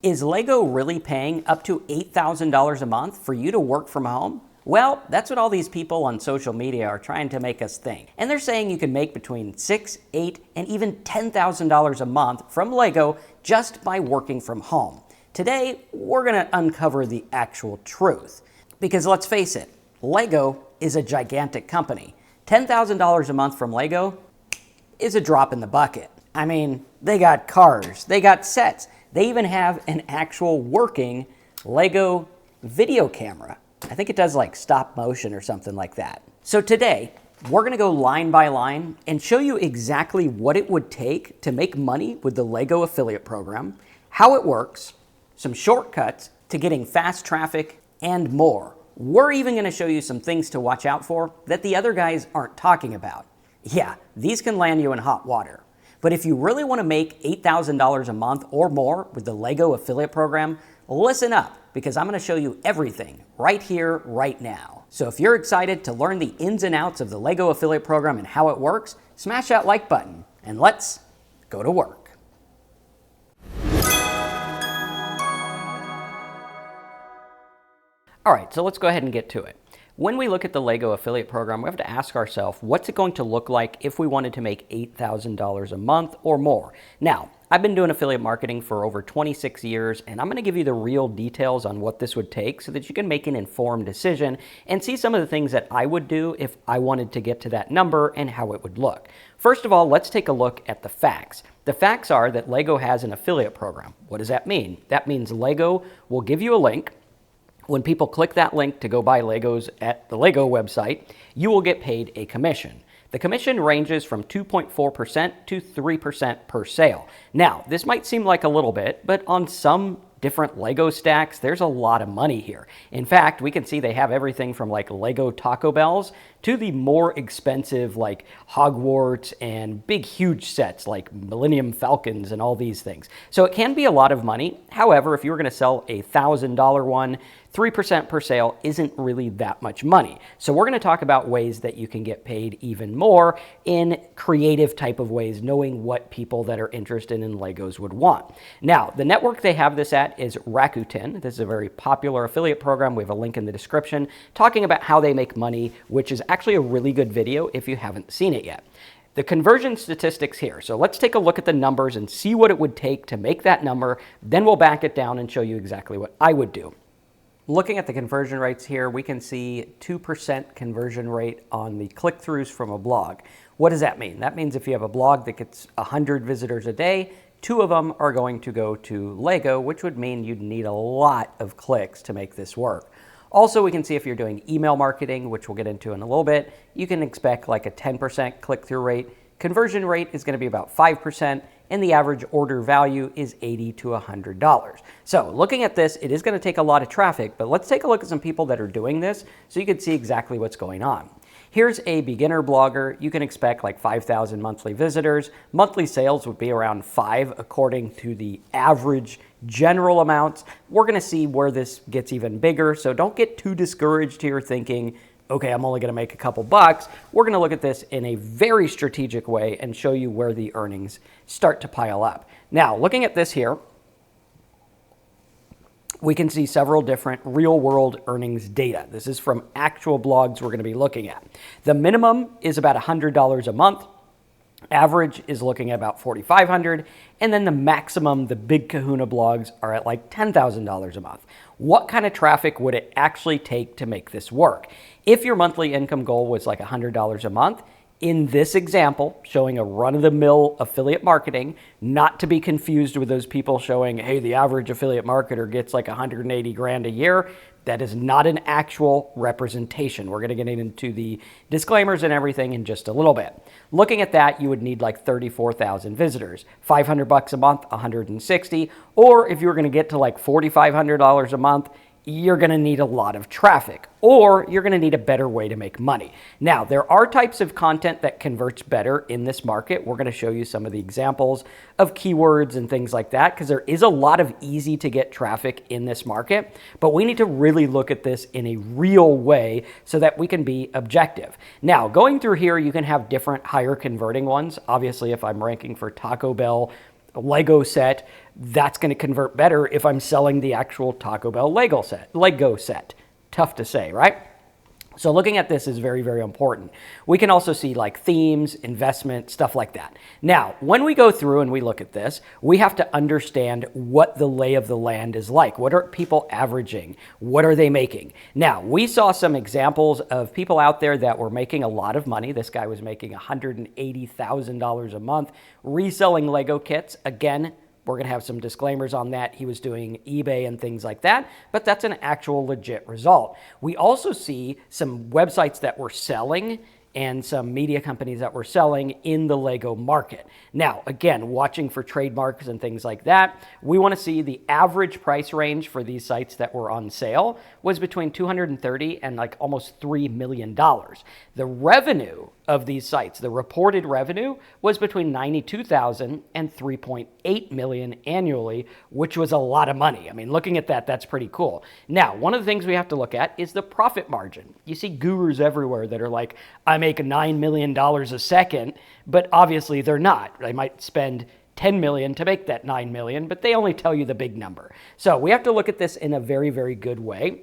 Is Lego really paying up to $8,000 a month for you to work from home? Well, that's what all these people on social media are trying to make us think. And they're saying you can make between $6,000, $8,000, and even $10,000 a month from Lego just by working from home. Today, we're going to uncover the actual truth. Because let's face it, Lego is a gigantic company. $10,000 a month from Lego is a drop in the bucket. I mean, they got cars, they got sets. They even have an actual working Lego video camera. I think it does like stop motion or something like that. So today, we're gonna go line by line and show you exactly what it would take to make money with the Lego affiliate program, how it works, some shortcuts to getting fast traffic, and more. We're even gonna show you some things to watch out for that the other guys aren't talking about. Yeah, these can land you in hot water. But if you really want to make $8,000 a month or more with the Lego affiliate program, listen up, because I'm going to show you everything right here, right now. So if you're excited to learn the ins and outs of the Lego affiliate program and how it works, smash that like button and let's go to work. All right, so let's go ahead and get to it. When we look at the Lego affiliate program, we have to ask ourselves, what's it going to look like if we wanted to make $8,000 a month or more? Now, I've been doing affiliate marketing for over 26 years, and I'm going to give you the real details on what this would take so that you can make an informed decision and see some of the things that I would do if I wanted to get to that number and how it would look. First of all, let's take a look at the facts. The facts are that Lego has an affiliate program. What does that mean? That means Lego will give you a link. When people click that link to go buy Legos at the Lego website, you will get paid a commission. The commission ranges from 2.4% to 3% per sale. Now, this might seem like a little bit, but on some different Lego stacks, there's a lot of money here. In fact, we can see they have everything from like Lego Taco Bells to the more expensive like Hogwarts and big huge sets like Millennium Falcons and all these things. So it can be a lot of money. However, if you were going to sell a $1,000 one, 3% per sale isn't really that much money. So we're going to talk about ways that you can get paid even more in creative type of ways, knowing what people that are interested in Legos would want. Now, the network they have this at is Rakuten. This is a very popular affiliate program. We have a link in the description talking about how they make money, which is actually a really good video if you haven't seen it yet. The conversion statistics here. So let's take a look at the numbers and see what it would take to make that number. Then we'll back it down and show you exactly what I would do. Looking at the conversion rates here, we can see 2% conversion rate on the click-throughs from a blog. What does that mean? That means if you have a blog that gets 100 visitors a day, 2 of them are going to go to Lego, which would mean you'd need a lot of clicks to make this work. Also, we can see if you're doing email marketing, which we'll get into in a little bit, you can expect like a 10% click-through rate. Conversion rate is going to be about 5%, and the average order value is $80 to $100. So looking at this, it is going to take a lot of traffic, but let's take a look at some people that are doing this so you can see exactly what's going on. Here's a beginner blogger. You can expect like 5,000 monthly visitors. Monthly sales would be around 5 according to the average general amounts. We're going to see where this gets even bigger, so don't get too discouraged here thinking, okay, I'm only going to make a couple bucks. We're going to look at this in a very strategic way and show you where the earnings start to pile up. Now, looking at this here, we can see several different real-world earnings data. This is from actual blogs we're going to be looking at. The minimum is about $100 a month. Average is looking at about $4,500, and then the maximum, the big kahuna blogs, are at like $10,000 a month. What kind of traffic would it actually take to make this work? If your monthly income goal was like $100 a month, in this example, showing a run-of-the-mill affiliate marketing, not to be confused with those people showing, hey, the average affiliate marketer gets like 180 grand a year. That is not an actual representation. We're going to get into the disclaimers and everything in just a little bit. Looking at that, you would need like 34,000 visitors, $500 a month, 160, or if you were going to get to like $4,500 a month, you're going to need a lot of traffic, or you're going to need a better way to make money. Now, there are types of content that converts better in this market. We're going to show you some of the examples of keywords and things like that, because there is a lot of easy to get traffic in this market, but we need to really look at this in a real way so that we can be objective. Now, going through here, you can have different higher converting ones. Obviously, if I'm ranking for Taco Bell, Lego set, that's going to convert better if I'm selling the actual Taco Bell Lego set. Tough to say, right? So looking at this is very, very important. We can also see like themes, investment, stuff like that. Now, when we go through and we look at this, we have to understand what the lay of the land is like. What are people averaging? What are they making? Now, we saw some examples of people out there that were making a lot of money. This guy was making $180,000 a month reselling Lego kits. Again, we're going to have some disclaimers on that. He was doing eBay and things like that, but that's an actual legit result. We also see some websites that were selling and some media companies that were selling in the Lego market. Now, again, watching for trademarks and things like that, we want to see the average price range for these sites that were on sale was between $230 and like almost $3 million. The revenue of these sites, the reported revenue was between $92,000 and $3.8 million annually, which was a lot of money. I mean, looking at that, that's pretty cool. Now, one of the things we have to look at is the profit margin. You see gurus everywhere that are like, I make $9 million a second, but obviously they're not. They might spend 10 million to make that 9 million, but they only tell you the big number. So we have to look at this in a very, very good way,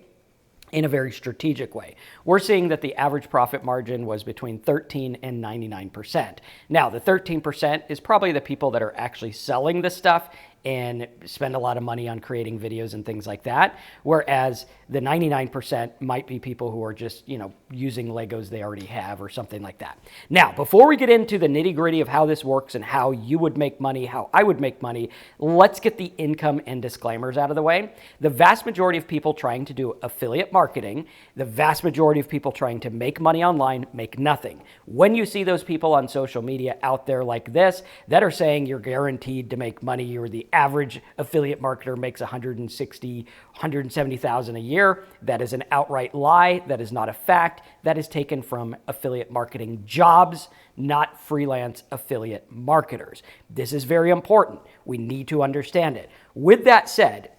in a very strategic way. We're seeing that the average profit margin was between 13 and 99%. Now, the 13% is probably the people that are actually selling the stuff and spend a lot of money on creating videos and things like that. Whereas the 99% might be people who are just, using Legos they already have or something like that. Now, before we get into the nitty gritty of how this works and how you would make money, how I would make money, let's get the income and disclaimers out of the way. The vast majority of people trying to do affiliate marketing, the vast majority of people trying to make money online make nothing. When you see those people on social media out there like this that are saying you're guaranteed to make money, or the average affiliate marketer makes $160,000, $170,000 a year, that is an outright lie. That is not a fact. That is taken from affiliate marketing jobs, not freelance affiliate marketers. This is very important. We need to understand it. With that said,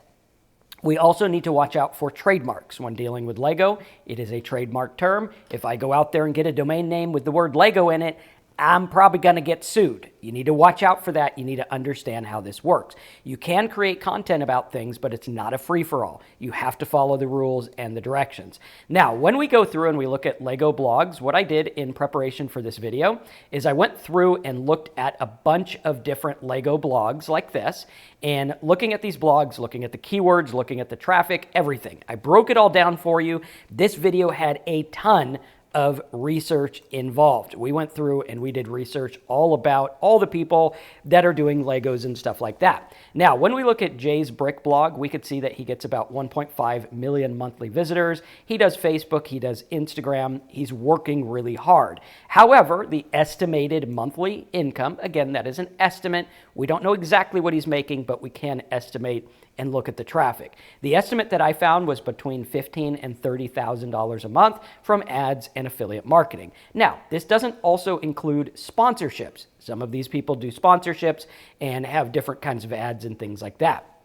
we also need to watch out for trademarks when dealing with Lego. It is a trademark term. If I go out there and get a domain name with the word Lego in it, I'm probably going to get sued. You need to watch out for that. You need to understand how this works. You can create content about things, but it's not a free-for-all. You have to follow the rules and the directions. Now, when we go through and we look at Lego blogs, what I did in preparation for this video is I went through and looked at a bunch of different Lego blogs like this, and looking at these blogs, looking at the keywords, looking at the traffic, everything. I broke it all down for you. This video had a ton of research involved. We went through and we did research all about all the people that are doing Legos and stuff like that. Now, when we look at Jay's Brick blog, we could see that he gets about 1.5 million monthly visitors. He does Facebook, he does Instagram. He's working really hard. However, the estimated monthly income, again, that is an estimate. We don't know exactly what he's making, but we can estimate and look at the traffic. The estimate that I found was between $15,000 and $30,000 a month from ads and affiliate marketing. Now, this doesn't also include sponsorships. Some of these people do sponsorships and have different kinds of ads and things like that.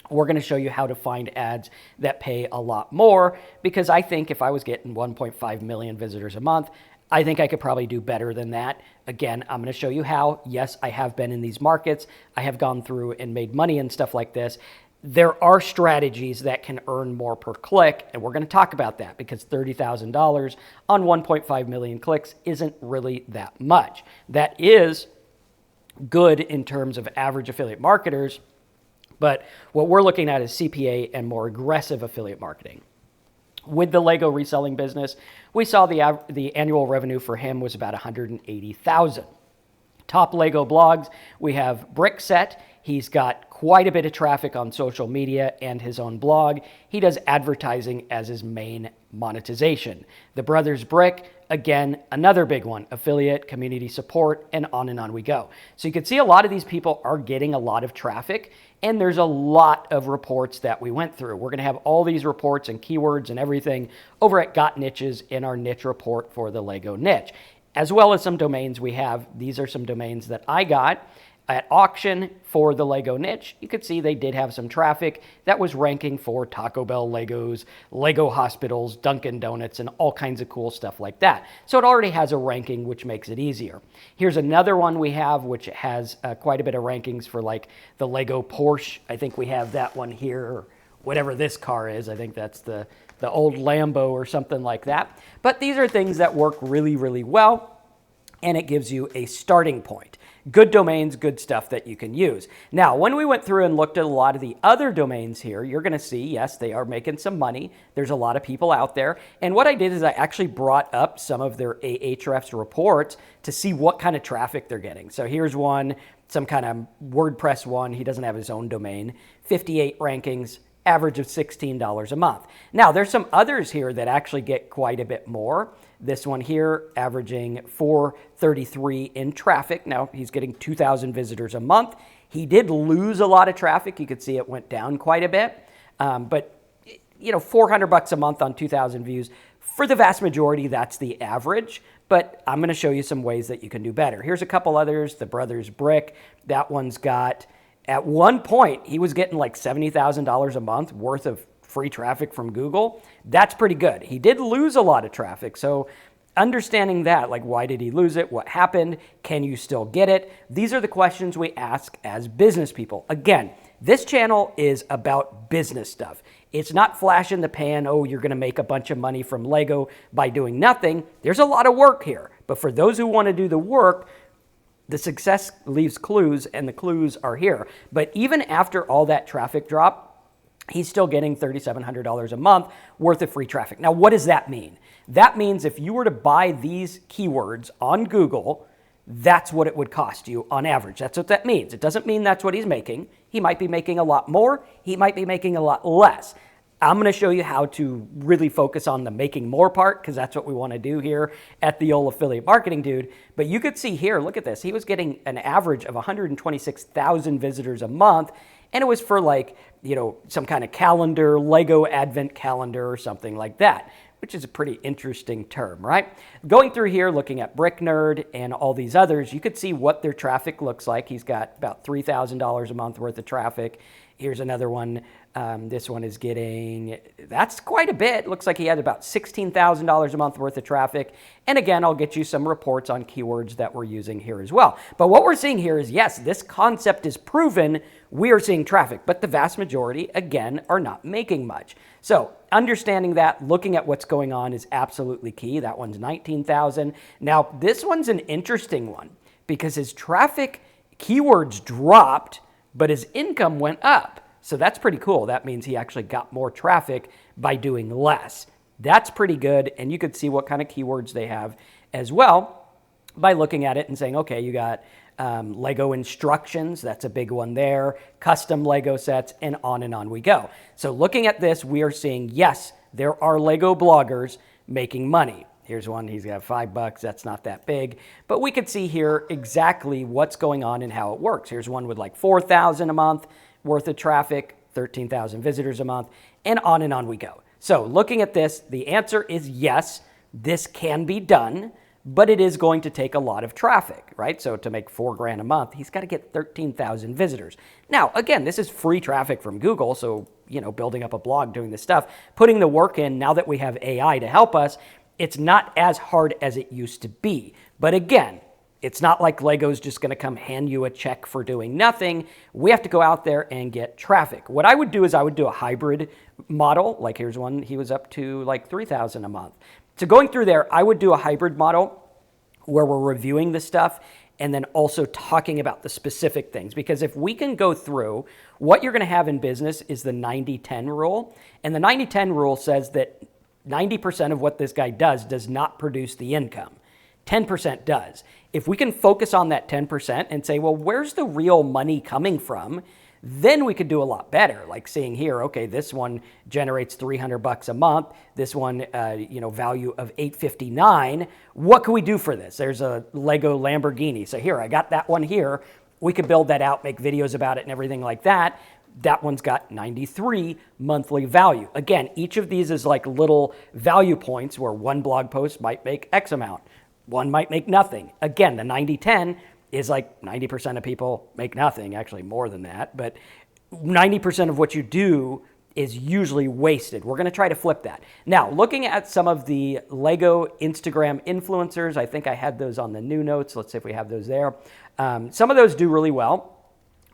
We're going to show you how to find ads that pay a lot more, because I think if I was getting 1.5 million visitors a month, I think I could probably do better than that. Again, I'm going to show you how. Yes, I have been in these markets. I have gone through and made money and stuff like this. There are strategies that can earn more per click, and we're going to talk about that, because $30,000 on 1.5 million clicks isn't really that much. That is good in terms of average affiliate marketers, but what we're looking at is CPA and more aggressive affiliate marketing. With the Lego reselling business, we saw the annual revenue for him was about $180,000. Top Lego blogs, we have Brickset. He's got quite a bit of traffic on social media and his own blog. He does advertising as his main monetization. The Brothers Brick, again, another big one, affiliate, community support, and on we go. So you can see a lot of these people are getting a lot of traffic, and there's a lot of reports that we went through. We're going to have all these reports and keywords and everything over at Got Niches in our niche report for the Lego niche, as well as some domains we have. These are some domains that I got. at auction for the Lego niche, you could see they did have some traffic that was ranking for Taco Bell Legos, Lego hospitals, Dunkin' Donuts, and all kinds of cool stuff like that. So it already has a ranking, which makes it easier. Here's another one we have, which has quite a bit of rankings for like the Lego Porsche. I think we have that one here, or whatever this car is. I think that's the old Lambo or something like that. But these are things that work really, really well, and it gives you a starting point. Good domains, good stuff that you can use. Now, when we went through and looked at a lot of the other domains here, you're going to see, yes, they are making some money. There's a lot of people out there. And what I did is I actually brought up some of their Ahrefs reports to see what kind of traffic they're getting. So here's one, some kind of WordPress one. He doesn't have his own domain. 58 rankings, average of $16 a month. Now, there's some others here that actually get quite a bit more. This one here, averaging 433 in traffic. Now, he's getting 2,000 visitors a month. He did lose a lot of traffic. You could see it went down quite a bit. But, you know, $400 a month on 2,000 views. For the vast majority, that's the average. But I'm going to show you some ways that you can do better. Here's a couple others. The Brothers Brick. That one's got, at one point, he was getting like $70,000 a month worth of free traffic from Google. That's pretty good. He did lose a lot of traffic. So understanding that, like, why did he lose it? What happened? Can you still get it? These are the questions we ask as business people. Again, this channel is about business stuff. It's not flash in the pan, oh, you're going to make a bunch of money from Lego by doing nothing. There's a lot of work here. But for those who want to do the work, the success leaves clues, and the clues are here. But even after all that traffic drop, he's still getting $3,700 a month worth of free traffic. Now, what does that mean? That means if you were to buy these keywords on Google, that's what it would cost you on average. That's what that means. It doesn't mean that's what he's making. He might be making a lot more. He might be making a lot less. I'm going to show you how to really focus on the making more part, because that's what we want to do here at the old Affiliate Marketing Dude. But you could see here, look at this. He was getting an average of 126,000 visitors a month. And it was for, like, you know, some kind of calendar, Lego Advent calendar or something like that, which is a pretty interesting term, right? Going through here, looking at Brick Nerd and all these others, you could see what their traffic looks like. He's got about $3,000 a month worth of traffic. Here's another one. This one is getting, that's quite a bit. Looks like he had about $16,000 a month worth of traffic. And again, I'll get you some reports on keywords that we're using here as well. But what we're seeing here is, yes, this concept is proven. We are seeing traffic, but the vast majority, again, are not making much. So understanding that, looking at what's going on is absolutely key. That one's 19,000. Now, this one's an interesting one because his traffic keywords dropped, but his income went up. So that's pretty cool. That means he actually got more traffic by doing less. That's pretty good. And you could see what kind of keywords they have as well by looking at it and saying, okay, you got Lego instructions. That's a big one there. Custom Lego sets, and on we go. So looking at this, we are seeing, yes, there are Lego bloggers making money. Here's one. He's got $5. That's not that big. But we could see here exactly what's going on and how it works. Here's one with like 4,000 a month worth of traffic, 13,000 visitors a month, and on we go. So looking at this, the answer is yes, this can be done, but it is going to take a lot of traffic, right? So to make $4,000 a month, he's got to get 13,000 visitors. Now, again, this is free traffic from Google, so, you know, building up a blog, doing this stuff, putting the work in, now that we have AI to help us, it's not as hard as it used to be. But again, it's not like Lego's just going to come hand you a check for doing nothing. We have to go out there and get traffic. What I would do is I would do a hybrid model. Like here's one, he was up to like 3,000 a month. So going through there, I would do a hybrid model where we're reviewing the stuff and then also talking about the specific things. Because if we can go through, what you're going to have in business is the 90-10 rule. And the 90-10 rule says that 90% of what this guy does not produce the income. 10% does. If we can focus on that 10% and say, well, where's the real money coming from? Then we could do a lot better. Like seeing here, okay, this one generates $300 a month. This one, value of $859. What can we do for this? There's a Lego Lamborghini. So here, I got that one here. We could build that out, make videos about it and everything like that. That one's got 93 monthly value. Again, each of these is like little value points where one blog post might make X amount. One might make nothing. Again, the 90-10, is like 90% of people make nothing, actually more than that, but 90% of what you do is usually wasted. We're going to try to flip that. Now, looking at some of the Lego Instagram influencers, I think I had those on the new notes. Let's see if we have those there. Some of those do really well.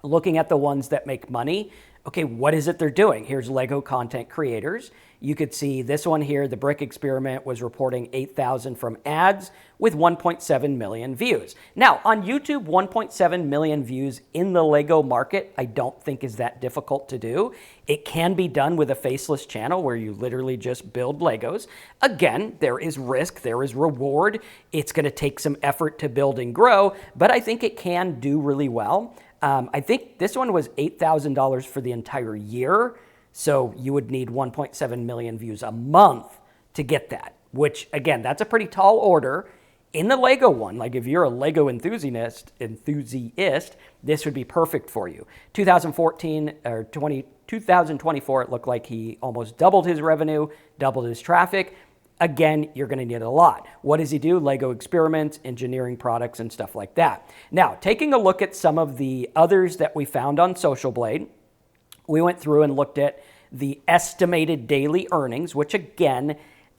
Looking at the ones that make money, okay, what is it they're doing? Here's Lego content creators. You could see this one here, the Brick Experiment was reporting 8,000 from ads with 1.7 million views. Now, on YouTube, 1.7 million views in the Lego market, I don't think is that difficult to do. It can be done with a faceless channel where you literally just build Legos. Again, there is risk, there is reward. It's going to take some effort to build and grow, but I think it can do really well. I think this one was $8,000 for the entire year. So you would need 1.7 million views a month to get that, which again, that's a pretty tall order. In the Lego one, like if you're a Lego enthusiast, this would be perfect for you. 2024, it looked like he almost doubled his revenue, doubled his traffic. Again, you're going to need a lot. What does he do? Lego experiments, engineering products, and stuff like that. Now, taking a look at some of the others that we found on Social Blade, we went through and looked at the estimated daily earnings, which again,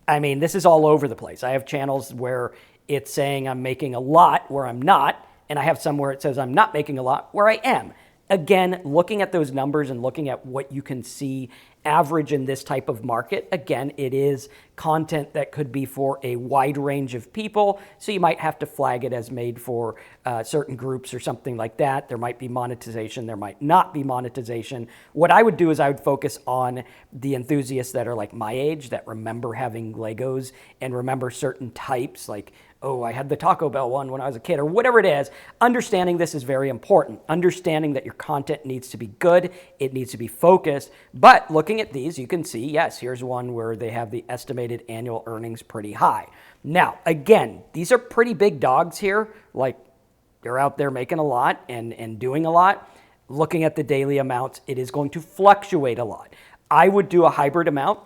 I mean, this is all over the place. I have channels where it's saying I'm making a lot where I'm not, and I have some where it says I'm not making a lot where I am. Again, looking at those numbers and looking at what you can see average in this type of market, again, it is content that could be for a wide range of people, so you might have to flag it as made for certain groups or something like that. There might be monetization, there might not be monetization. What I would do is I would focus on the enthusiasts that are like my age, that remember having Legos and remember certain types, like, oh, I had the Taco Bell one when I was a kid, or whatever it is. Understanding this is very important. Understanding that your content needs to be good, it needs to be focused. But looking at these, you can see, yes, here's one where they have the estimated annual earnings pretty high. Now, again, these are pretty big dogs here. Like, they're out there making a lot and doing a lot. Looking at the daily amounts, it is going to fluctuate a lot. I would do a hybrid amount,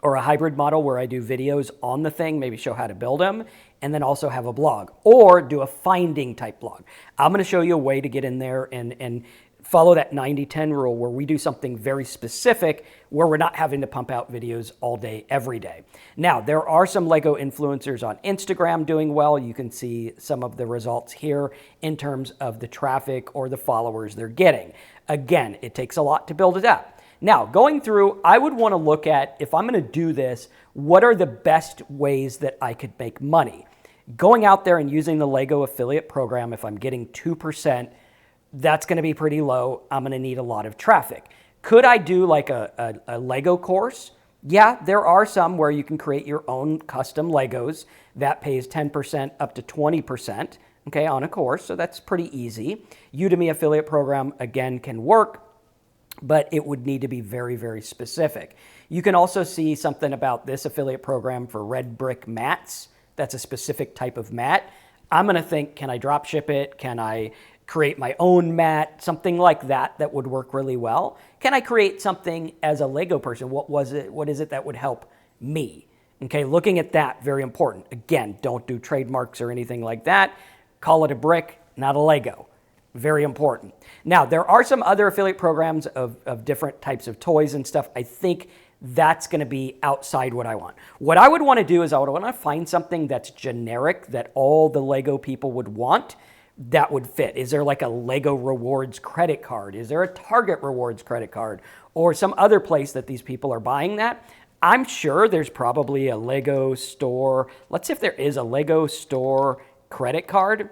or a hybrid model where I do videos on the thing, maybe show how to build them, and then also have a blog, or do a finding type blog. I'm going to show you a way to get in there and follow that 90-10 rule where we do something very specific where we're not having to pump out videos all day, every day. Now, there are some Lego influencers on Instagram doing well. You can see some of the results here in terms of the traffic or the followers they're getting. Again, it takes a lot to build it up. Now, going through, I would want to look at, if I'm going to do this, what are the best ways that I could make money? Going out there and using the Lego affiliate program, if I'm getting 2%, that's going to be pretty low. I'm going to need a lot of traffic. Could I do like a Lego course? Yeah, there are some where you can create your own custom Legos. That pays 10% up to 20%, okay, on a course, so that's pretty easy. Udemy affiliate program, again, can work, but it would need to be very, very specific. You can also see something about this affiliate program for red brick mats. That's a specific type of mat. I'm going to think, can I drop ship it? Can I create my own mat? Something like that that would work really well. Can I create something as a Lego person? What is it that would help me? Okay, looking at that, very important. Again, don't do trademarks or anything like that. Call it a brick, not a Lego. Very important. Now, there are some other affiliate programs of different types of toys and stuff. I think that's going to be outside what I want. What I would want to do is I would want to find something that's generic that all the Lego people would want that would fit. Is there like a Lego Rewards credit card? Is there a Target Rewards credit card? Or some other place that these people are buying that? I'm sure there's probably a Lego store. Let's see if there is a Lego store credit card.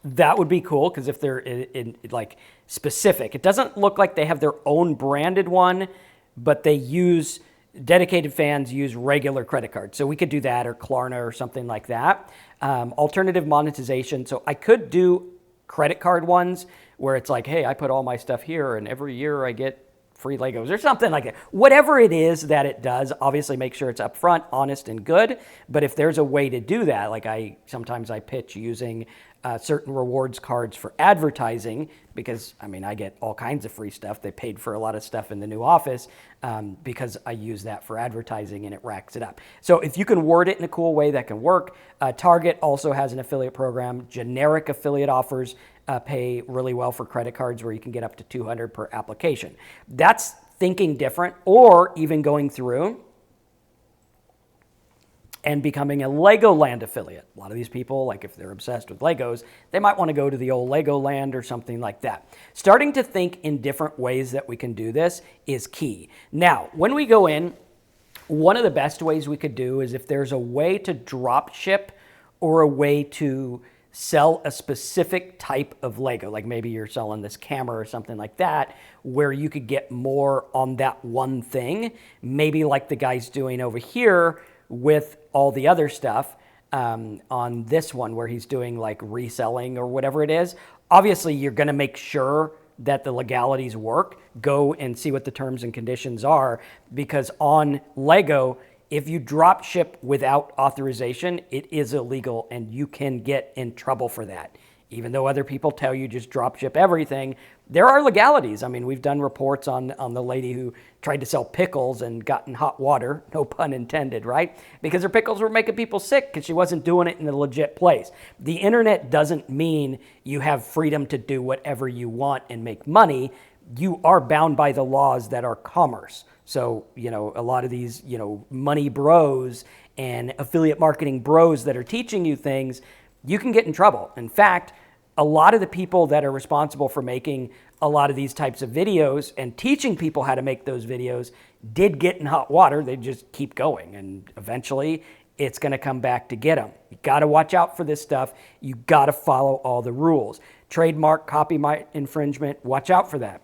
That would be cool, because if they're in like specific, it doesn't look like they have their own branded one, but they use, dedicated fans use regular credit cards. So we could do that, or Klarna or something like that. Alternative monetization. So I could do credit card ones where it's like, hey, I put all my stuff here and every year I get free Legos or something like that. Whatever it is that it does, obviously make sure it's upfront, honest, and good. But if there's a way to do that, like sometimes I pitch using certain rewards cards for advertising, because I mean, I get all kinds of free stuff. They paid for a lot of stuff in the new office because I use that for advertising and it racks it up. So if you can word it in a cool way, that can work. Target also has an affiliate program. Generic affiliate offers pay really well for credit cards, where you can get up to $200 per application. That's thinking different, or even going through and becoming a Legoland affiliate. A lot of these people, like if they're obsessed with Legos, they might want to go to the old Legoland or something like that. Starting to think in different ways that we can do this is key. Now, when we go in, one of the best ways we could do is if there's a way to drop ship or a way to sell a specific type of Lego, like maybe you're selling this camera or something like that, where you could get more on that one thing, maybe like the guy's doing over here with all the other stuff on this one, where he's doing like reselling or whatever it is. Obviously, you're going to make sure that the legalities work. Go and see what the terms and conditions are, because on Lego, if you drop ship without authorization, it is illegal and you can get in trouble for that. Even though other people tell you just drop ship everything, there are legalities. I mean, we've done reports on the lady who tried to sell pickles and got in hot water, no pun intended, right? Because her pickles were making people sick because she wasn't doing it in a legit place. The internet doesn't mean you have freedom to do whatever you want and make money. You are bound by the laws that are commerce. So, you know, a lot of these, you know, money bros and affiliate marketing bros that are teaching you things, you can get in trouble. In fact, a lot of the people that are responsible for making a lot of these types of videos and teaching people how to make those videos did get in hot water. They just keep going, and eventually it's going to come back to get them. You got to watch out for this stuff. You got to follow all the rules. Trademark, copyright infringement, watch out for that.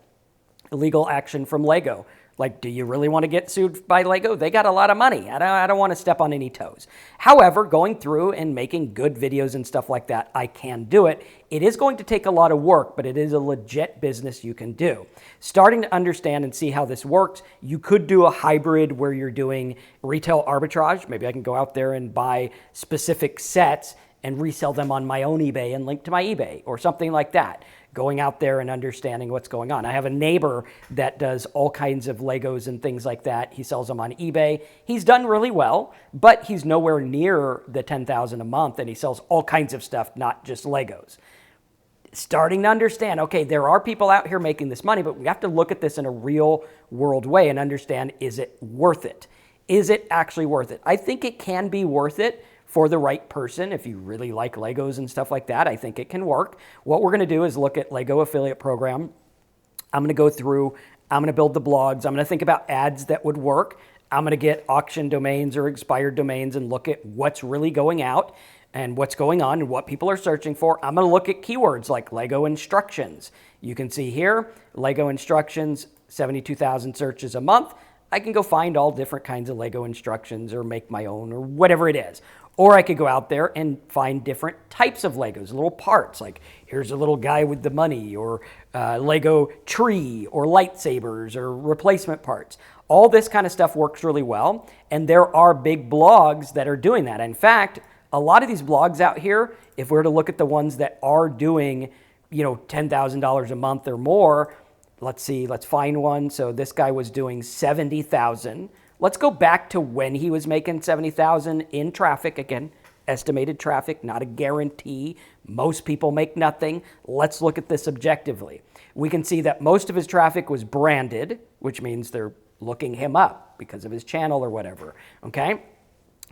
Illegal action from Lego. Like, do you really want to get sued by Lego? They got a lot of money. I don't want to step on any toes. However, going through and making good videos and stuff like that, I can do it. It is going to take a lot of work, but it is a legit business you can do. Starting to understand and see how this works, you could do a hybrid where you're doing retail arbitrage. Maybe I can go out there and buy specific sets and resell them on my own eBay and link to my eBay or something like that. Going out there and understanding what's going on. I have a neighbor that does all kinds of Legos and things like that. He sells them on eBay. He's done really well, but he's nowhere near the $10,000 a month, and he sells all kinds of stuff, not just Legos. Starting to understand, okay, there are people out here making this money, but we have to look at this in a real world way and understand, is it worth it? Is it actually worth it? I think it can be worth it for the right person. If you really like Legos and stuff like that, I think it can work. What we're going to do is look at Lego affiliate program. I'm going to go through, I'm going to build the blogs. I'm going to think about ads that would work. I'm going to get auction domains or expired domains and look at what's really going out and what's going on and what people are searching for. I'm going to look at keywords like Lego instructions. You can see here, Lego instructions, 72,000 searches a month. I can go find all different kinds of Lego instructions or make my own or whatever it is. Or I could go out there and find different types of Legos, little parts, like here's a little guy with the money, or Lego tree, or lightsabers, or replacement parts. All this kind of stuff works really well, and there are big blogs that are doing that. In fact, a lot of these blogs out here, if we were to look at the ones that are doing, you know, $10,000 a month or more, let's see, let's find one. So this guy was doing 70,000. Let's go back to when he was making 70,000 in traffic. Again, estimated traffic, not a guarantee. Most people make nothing. Let's look at this objectively. We can see that most of his traffic was branded, which means they're looking him up because of his channel or whatever, okay?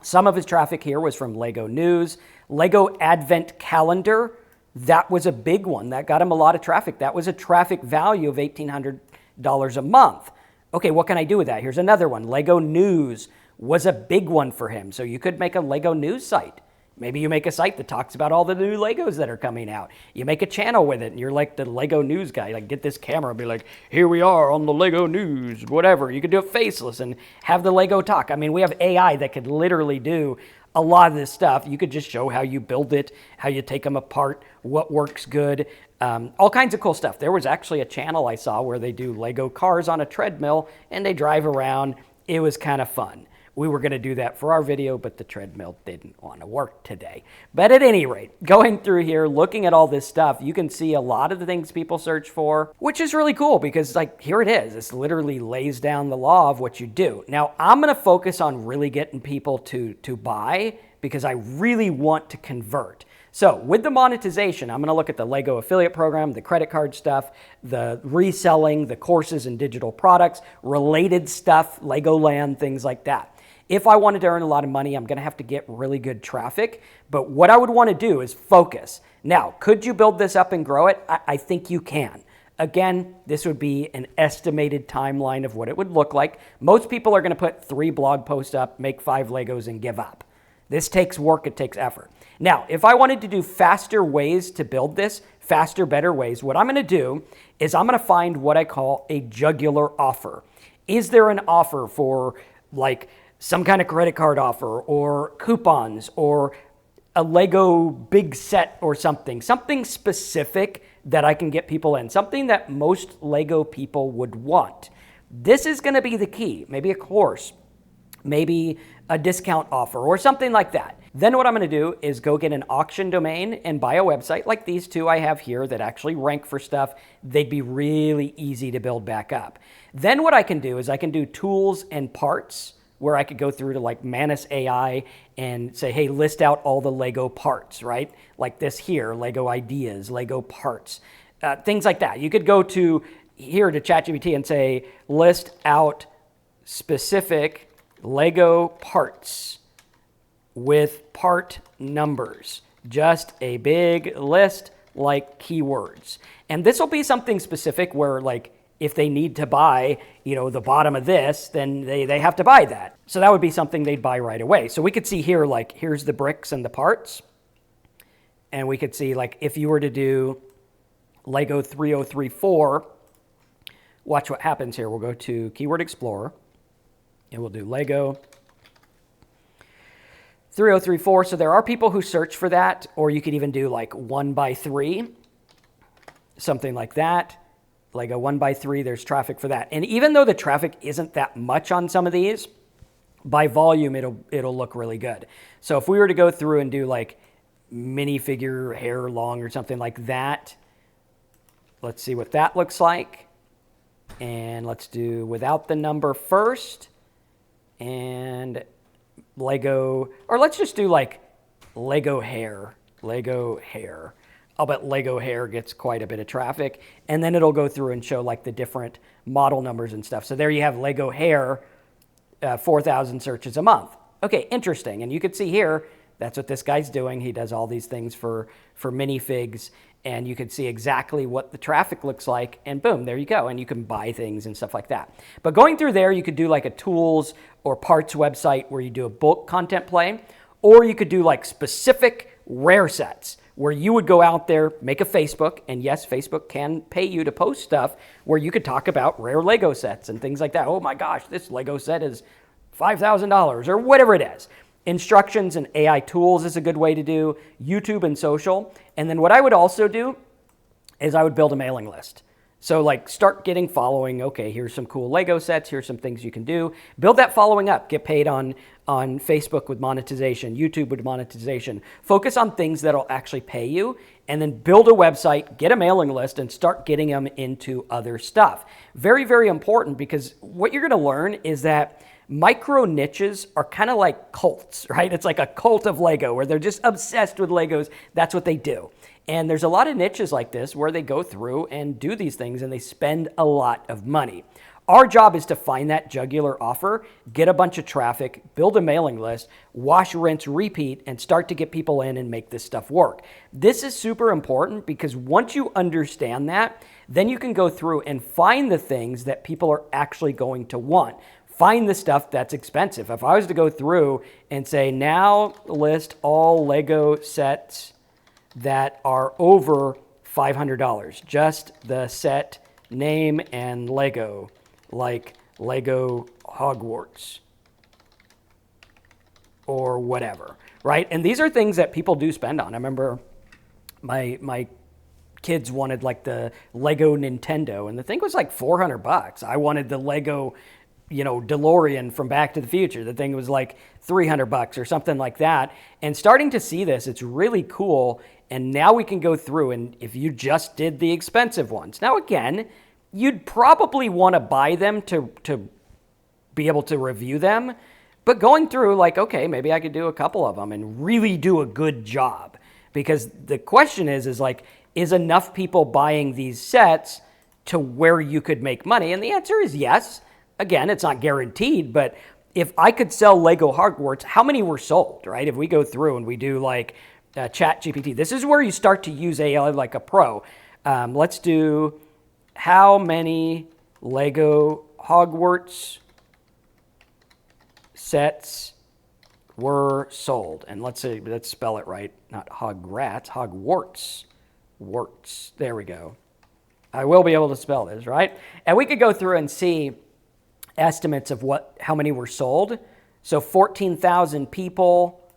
Some of his traffic here was from Lego News. Lego Advent Calendar, that was a big one. That got him a lot of traffic. That was a traffic value of $1,800 a month. Okay, what can I do with that? Here's another one. Lego News was a big one for him. So you could make a Lego News site. Maybe you make a site that talks about all the new Legos that are coming out. You make a channel with it, and you're like the Lego News guy. Like, get this camera and be like, here we are on the Lego News, whatever. You could do it faceless and have the Lego talk. I mean, we have AI that could literally do a lot of this stuff. You could just show how you build it, how you take them apart, what works good. All kinds of cool stuff. There was actually a channel I saw where they do Lego cars on a treadmill and they drive around. It was kind of fun. We were going to do that for our video, but the treadmill didn't want to work today. But at any rate, going through here, looking at all this stuff, you can see a lot of the things people search for, which is really cool because like here it is. This literally lays down the law of what you do. Now I'm going to focus on really getting people to buy because I really want to convert. So with the monetization, I'm going to look at the Lego affiliate program, the credit card stuff, the reselling, the courses and digital products, related stuff, Legoland, things like that. If I wanted to earn a lot of money, I'm going to have to get really good traffic. But what I would want to do is focus. Now, could you build this up and grow it? I think you can. Again, this would be an estimated timeline of what it would look like. Most people are going to put 3 blog posts up, make 5 Legos, and give up. This takes work, it takes effort. Now, if I wanted to do faster ways to build this, faster, better ways, what I'm going to do is I'm going to find what I call a jugular offer. Is there an offer for like some kind of credit card offer or coupons or a Lego big set or something specific that I can get people in, something that most Lego people would want. This is going to be the key. Maybe a course, maybe a discount offer or something like that. Then what I'm going to do is go get an auction domain and buy a website like these 2 I have here that actually rank for stuff. They'd be really easy to build back up. Then what I can do is I can do tools and parts where I could go through to like Manus AI and say, hey, list out all the Lego parts, right? Like this here, Lego ideas, Lego parts, things like that. You could go to here to ChatGPT and say, list out specific Lego parts with part numbers. Just a big list like keywords. And this will be something specific where like, if they need to buy, the bottom of this, then they have to buy that. So that would be something they'd buy right away. So we could see here, like, here's the bricks and the parts. And we could see, like, if you were to do Lego 3034, watch what happens here. We'll go to Keyword Explorer, and we'll do Lego 3034. So there are people who search for that, or you could even do, like, 1x3, something like that. Lego 1x3, there's traffic for that. And even though the traffic isn't that much on some of these, by volume, it'll look really good. So if we were to go through and do like minifigure hair long or something like that, let's see what that looks like. And let's do without the number first. And Lego, or let's just do like Lego hair. I'll bet Lego hair gets quite a bit of traffic. And then it'll go through and show like the different model numbers and stuff. So there you have Lego hair, 4,000 searches a month. Okay, interesting. And you could see here, that's what this guy's doing. He does all these things for minifigs. And you can see exactly what the traffic looks like. And boom, there you go. And you can buy things and stuff like that. But going through there, you could do like a tools or parts website where you do a bulk content play. Or you could do like specific rare sets, where you would go out there, make a Facebook, and yes, Facebook can pay you to post stuff where you could talk about rare Lego sets and things like that. Oh my gosh, this Lego set is $5,000 or whatever it is. Instructions and AI tools is a good way to do, YouTube and social. And then what I would also do is I would build a mailing list. So like start getting following, okay, here's some cool Lego sets, here's some things you can do. Build that following up, get paid on Facebook with monetization, YouTube with monetization. Focus on things that'll actually pay you, and then build a website, get a mailing list, and start getting them into other stuff. Very, very important, because what you're gonna learn is that micro niches are kind of like cults, right? It's like a cult of Lego where they're just obsessed with Legos. That's what they do. And there's a lot of niches like this where they go through and do these things and they spend a lot of money. Our job is to find that jugular offer, get a bunch of traffic, build a mailing list, wash, rinse, repeat, and start to get people in and make this stuff work. This is super important because once you understand that, then you can go through and find the things that people are actually going to want. Find the stuff that's expensive. If I was to go through and say, now list all Lego sets that are over $500, just the set name and Lego, like Lego Hogwarts or whatever, right? And these are things that people do spend on. I remember my kids wanted like the Lego Nintendo, and the thing was like $400. I wanted the Lego DeLorean from Back to the Future. The thing was like $300 or something like that. And starting to see this, it's really cool. And now we can go through, and if you just did the expensive ones. Now, again, you'd probably want to buy them to be able to review them. But going through, like, okay, maybe I could do a couple of them and really do a good job. Because the question is like, is enough people buying these sets to where you could make money? And the answer is yes. Again, it's not guaranteed, but if I could sell Lego Hogwarts, how many were sold, right? If we go through and we do like Chat GPT, this is where you start to use AI like a pro. Let's do how many Lego Hogwarts sets were sold. And let's spell it right, not Hograts, Hogwarts. Warts. There we go. I will be able to spell this, right? And we could go through and see estimates of how many were sold. So 14,000 people.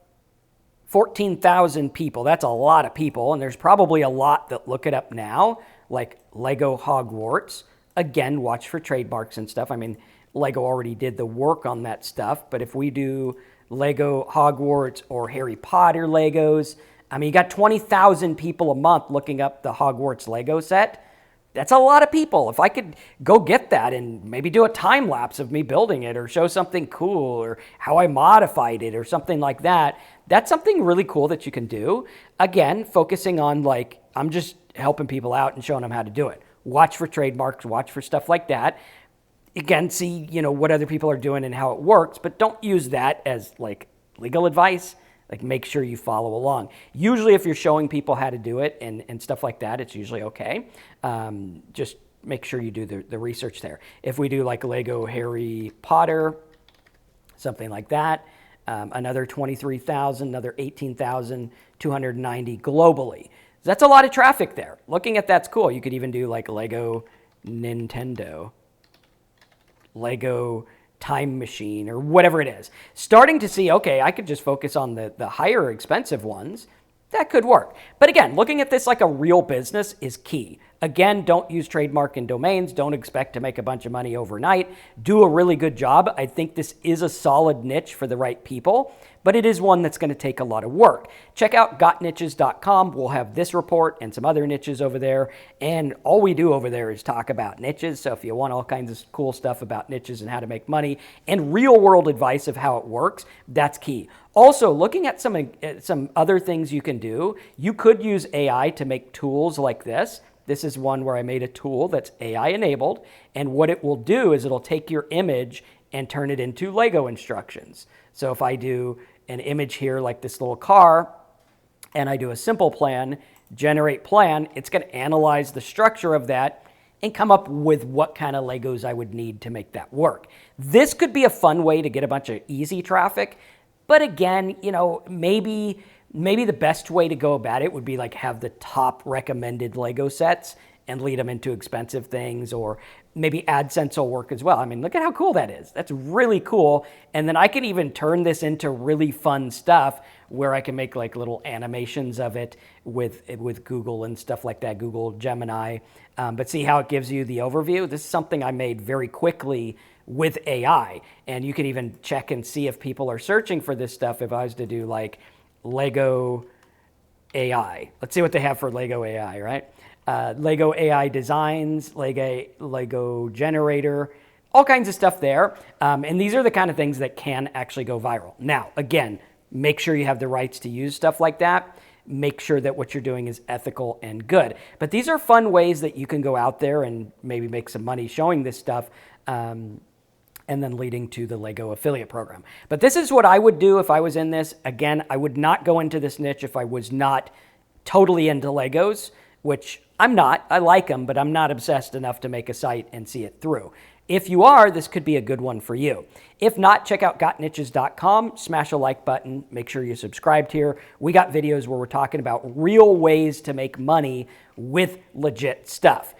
14,000 people. That's a lot of people. And there's probably a lot that look it up now, like Lego Hogwarts. Again, watch for trademarks and stuff. I mean, Lego already did the work on that stuff. But if we do Lego Hogwarts or Harry Potter Legos, I mean, you got 20,000 people a month looking up the Hogwarts Lego set. That's a lot of people. If I could go get that and maybe do a time lapse of me building it or show something cool or how I modified it or something like that, that's something really cool that you can do. Again, focusing on like, I'm just helping people out and showing them how to do it. Watch for trademarks, watch for stuff like that. Again, see, what other people are doing and how it works, but don't use that as like legal advice. Like, make sure you follow along. Usually if you're showing people how to do it and stuff like that, it's usually okay. Just make sure you do the research there. If we do like Lego Harry Potter, something like that, another 23,000, another 18,290 globally. That's a lot of traffic there. Looking at that's cool. You could even do like Lego Nintendo, Lego Time Machine, or whatever it is. Starting to see, okay, I could just focus on the higher expensive ones. That could work. But again, looking at this like a real business is key. Again, don't use trademark and domains. Don't expect to make a bunch of money overnight. Do a really good job. I think this is a solid niche for the right people, but it is one that's going to take a lot of work. Check out gotniches.com. We'll have this report and some other niches over there. And all we do over there is talk about niches. So if you want all kinds of cool stuff about niches and how to make money and real world advice of how it works, that's key. Also, looking at some other things you can do, you could use AI to make tools like this. This is one where I made a tool that's AI enabled. And what it will do is it'll take your image and turn it into Lego instructions. So if I do an image here like this little car and I do a simple plan, generate plan, it's going to analyze the structure of that and come up with what kind of Legos I would need to make that work. This could be a fun way to get a bunch of easy traffic. But again, maybe the best way to go about it would be like have the top recommended Lego sets and lead them into expensive things, or maybe AdSense will work as well. I mean, look at how cool that is. That's really cool. And then I can even turn this into really fun stuff where I can make like little animations of it with Google and stuff like that, Google Gemini. But see how it gives you the overview? This is something I made very quickly with AI. And you can even check and see if people are searching for this stuff. If I was to do like Lego AI, let's see what they have for Lego AI, right? Lego AI designs, Lego generator, all kinds of stuff there. And these are the kind of things that can actually go viral. Now, again, make sure you have the rights to use stuff like that. Make sure that what you're doing is ethical and good. But these are fun ways that you can go out there and maybe make some money showing this stuff. And then leading to the Lego affiliate program. But this is what I would do if I was in this. Again, I would not go into this niche if I was not totally into Legos, which I'm not. I like them, but I'm not obsessed enough to make a site and see it through. If you are, this could be a good one for you. If not, check out gotniches.com, smash a like button, make sure you're subscribed here. We got videos where we're talking about real ways to make money with legit stuff.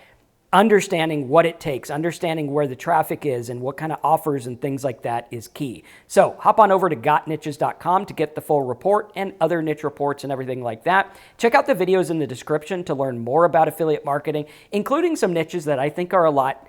Understanding what it takes, understanding where the traffic is and what kind of offers and things like that is key. So hop on over to gotniches.com to get the full report and other niche reports and everything like that. Check out the videos in the description to learn more about affiliate marketing, including some niches that I think are a lot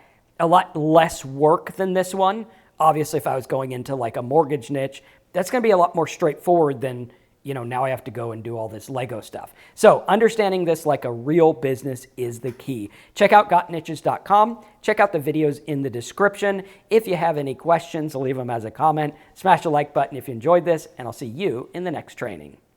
less work than this one, Obviously, if I was going into like a mortgage niche, that's going to be a lot more straightforward than, now I have to go and do all this Lego stuff. So understanding this like a real business is the key. Check out gotniches.com. Check out the videos in the description. If you have any questions, leave them as a comment. Smash the like button if you enjoyed this, and I'll see you in the next training.